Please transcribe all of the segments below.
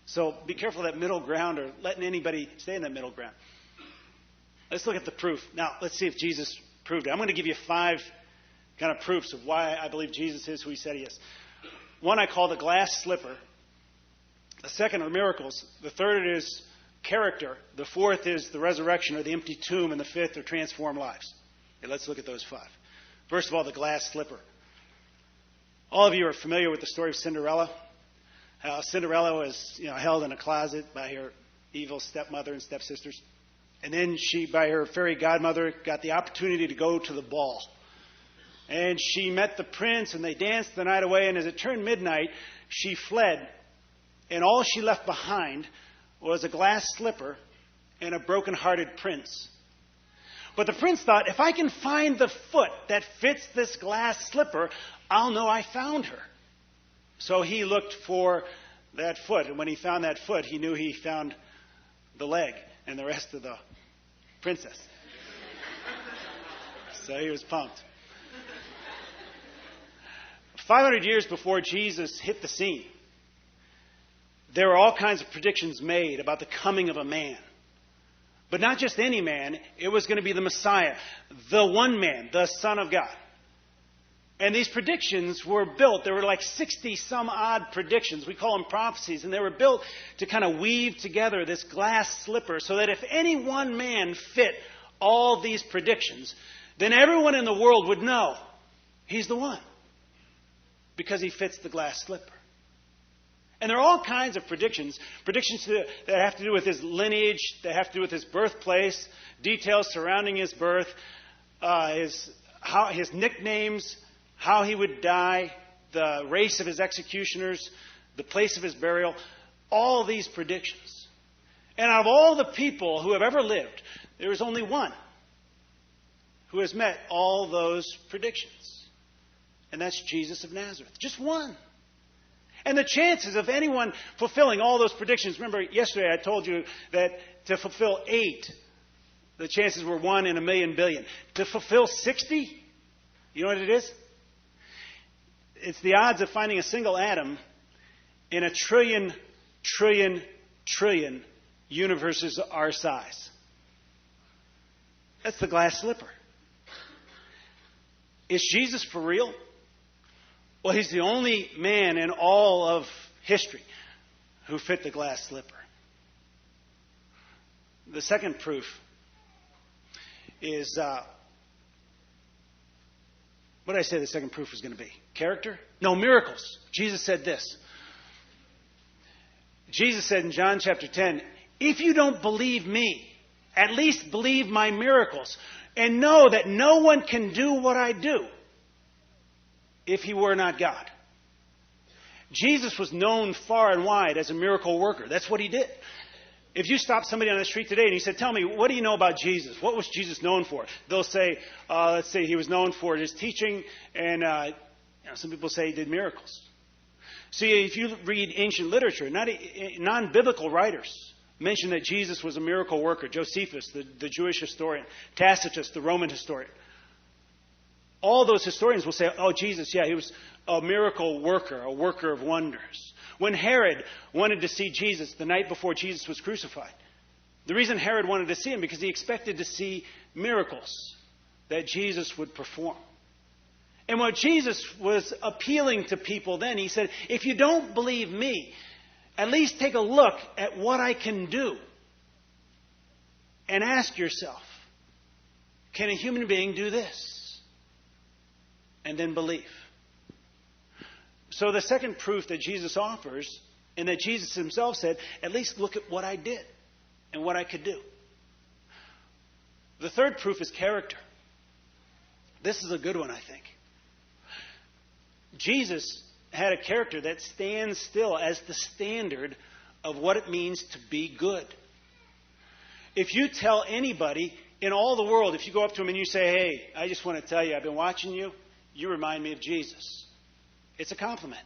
So be careful of that middle ground or letting anybody stay in that middle ground. Let's look at the proof. Now, let's see if Jesus proved it. I'm going to give you 5 kind of proofs of why I believe Jesus is who he said he is. One I call the glass slipper. The second are miracles. The third is character. The fourth is the resurrection or the empty tomb. And the fifth are transformed lives. Okay, let's look at those 5. First of all, the glass slipper. All of you are familiar with the story of Cinderella. How Cinderella was held in a closet by her evil stepmother and stepsisters. And then she, by her fairy godmother, got the opportunity to go to the ball. And she met the prince, and they danced the night away. And as it turned midnight, she fled. And all she left behind was a glass slipper and a broken-hearted prince. But the prince thought, if I can find the foot that fits this glass slipper, I'll know I found her. So he looked for that foot. And when he found that foot, he knew he found the leg and the rest of the princess. So he was pumped. 500 years before Jesus hit the scene, there were all kinds of predictions made about the coming of a man. But not just any man. It was going to be the Messiah, the one man, the Son of God. And these predictions were built. There were like 60-some-odd predictions. We call them prophecies. And they were built to kind of weave together this glass slipper so that if any one man fit all these predictions, then everyone in the world would know he's the one. Because he fits the glass slipper. And there are all kinds of predictions. Predictions that have to do with his lineage, that have to do with his birthplace, details surrounding his birth, his nicknames, how he would die, the race of his executioners, the place of his burial, all these predictions. And out of all the people who have ever lived, there is only one who has met all those predictions. And that's Jesus of Nazareth. Just one. And the chances of anyone fulfilling all those predictions, remember yesterday I told you that to fulfill 8, the chances were 1 in a million billion. To fulfill 60, you know what it is? It's the odds of finding a single atom in a trillion universes our size. That's the glass slipper. Is Jesus for real? Well, he's the only man in all of history who fit the glass slipper. The second proof is, what did I say the second proof was going to be? Character? No, miracles. Jesus said this. Jesus said in John chapter 10, if you don't believe me, at least believe my miracles, and know that no one can do what I do if he were not God. Jesus was known far and wide as a miracle worker. That's what he did. If you stop somebody on the street today and you said, tell me, what do you know about Jesus? What was Jesus known for? They'll say, let's say he was known for his teaching, and some people say he did miracles. See, if you read ancient literature, non-biblical writers mention that Jesus was a miracle worker. Josephus, the Jewish historian. Tacitus, the Roman historian. All those historians will say, oh, Jesus, yeah, he was a miracle worker, a worker of wonders. When Herod wanted to see Jesus the night before Jesus was crucified, the reason Herod wanted to see him because he expected to see miracles that Jesus would perform. And what Jesus was appealing to people then, he said, if you don't believe me, at least take a look at what I can do and ask yourself, can a human being do this? And then believe. So the second proof that Jesus offers, and that Jesus himself said, at least look at what I did and what I could do. The third proof is character. This is a good one, I think. Jesus had a character that stands still as the standard of what it means to be good. If you tell anybody in all the world, if you go up to them and you say, hey, I just want to tell you, I've been watching you. You remind me of Jesus. It's a compliment.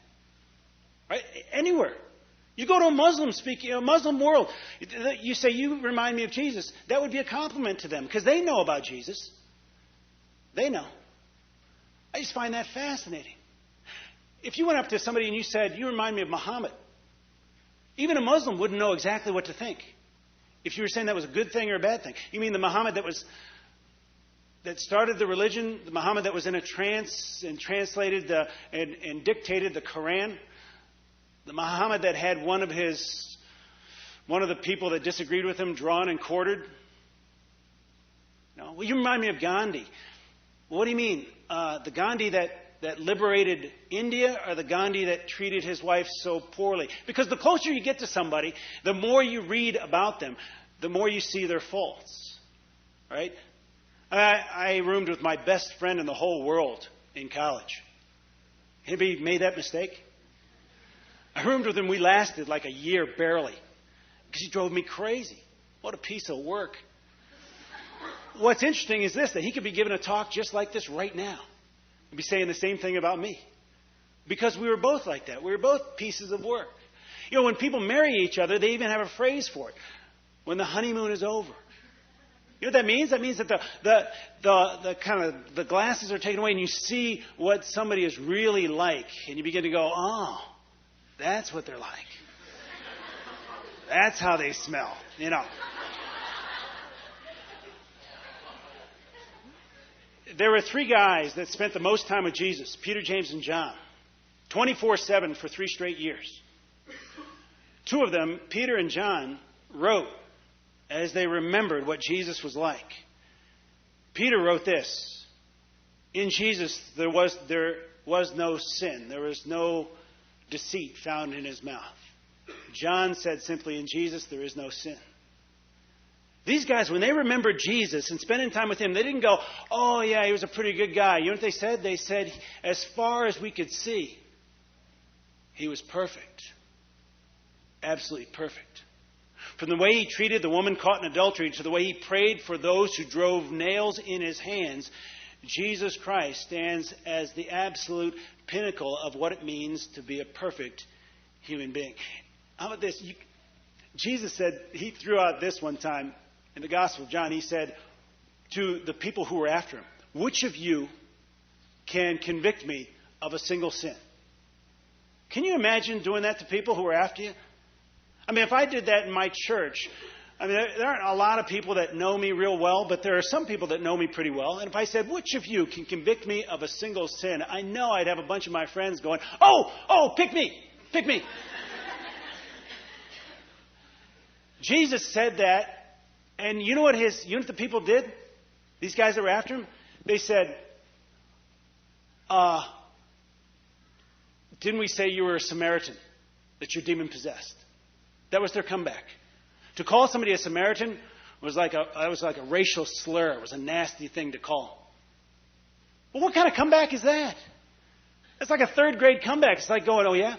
Right? Anywhere. You go to a Muslim world. You say, you remind me of Jesus. That would be a compliment to them because they know about Jesus. They know. I just find that fascinating. If you went up to somebody and you said, you remind me of Muhammad, Even a Muslim wouldn't know exactly what to think if you were saying that was a good thing or a bad thing. You mean the Muhammad that started the religion, the Muhammad that was in a trance and translated and dictated the Quran, the Muhammad that had one of the people that disagreed with him drawn and quartered? No. Well, you remind me of Gandhi. What do you mean? The Gandhi that liberated India, or the Gandhi that treated his wife so poorly? Because the closer you get to somebody, the more you read about them, the more you see their faults. Right? I roomed with my best friend in the whole world in college. Anybody made that mistake? I roomed with him. We lasted like a year barely because he drove me crazy. What a piece of work. What's interesting is this, that he could be giving a talk just like this right now and be saying the same thing about me. Because we were both like that. We were both pieces of work. You know, when people marry each other, they even have a phrase for it. When the honeymoon is over. You know what that means? That means that the kind of the glasses are taken away and you see what somebody is really like. And you begin to go, oh, that's what they're like. That's how they smell, you know. There were three guys that spent the most time with Jesus, Peter, James, and John, 24/7 for 3 straight years. 2 of them, Peter and John, wrote as they remembered what Jesus was like. Peter wrote this: in Jesus there was no sin. There was no deceit found in his mouth. John said simply, in Jesus there is no sin. These guys, when they remembered Jesus and spending time with him, they didn't go, oh yeah, he was a pretty good guy. You know what they said? They said, as far as we could see, he was perfect. Absolutely perfect. From the way he treated the woman caught in adultery to the way he prayed for those who drove nails in his hands, Jesus Christ stands as the absolute pinnacle of what it means to be a perfect human being. How about this? Jesus said, he threw out this one time in the Gospel of John. He said to the people who were after him, which of you can convict me of a single sin? Can you imagine doing that to people who were after you? I mean, if I did that in my church, I mean, there aren't a lot of people that know me real well, but there are some people that know me pretty well. And if I said, which of you can convict me of a single sin? I know I'd have a bunch of my friends going, oh, pick me, pick me. Jesus said that, and you know what the people did? These guys that were after him? They said, didn't we say you were a Samaritan, that you're demon-possessed? That was their comeback. To call somebody a Samaritan was like a racial slur. It was a nasty thing to call. Well, what kind of comeback is that? It's like a 3rd grade comeback. It's like going, oh yeah?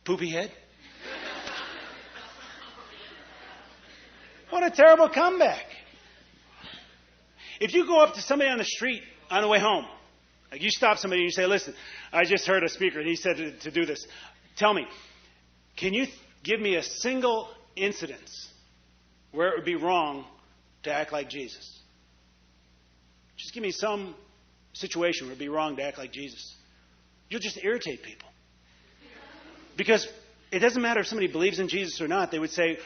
Poopy head? What a terrible comeback. If you go up to somebody on the street on the way home, like you stop somebody and you say, listen, I just heard a speaker and he said to do this. Tell me, can you give me a single incidence where it would be wrong to act like Jesus? Just give me some situation where it would be wrong to act like Jesus. You'll just irritate people. Because it doesn't matter if somebody believes in Jesus or not. They would say,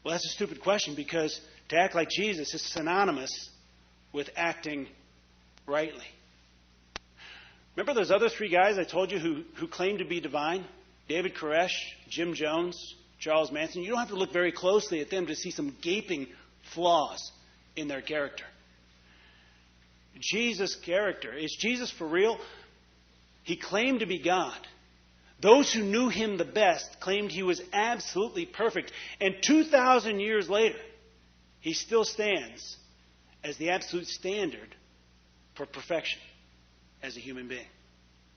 well, that's a stupid question, because to act like Jesus is synonymous with acting rightly. Remember those other 3 guys I told you who claimed to be divine? David Koresh, Jim Jones, Charles Manson. You don't have to look very closely at them to see some gaping flaws in their character. Jesus' character. Is Jesus for real? He claimed to be God. Those who knew him the best claimed he was absolutely perfect. And 2,000 years later, he still stands as the absolute standard for perfection as a human being.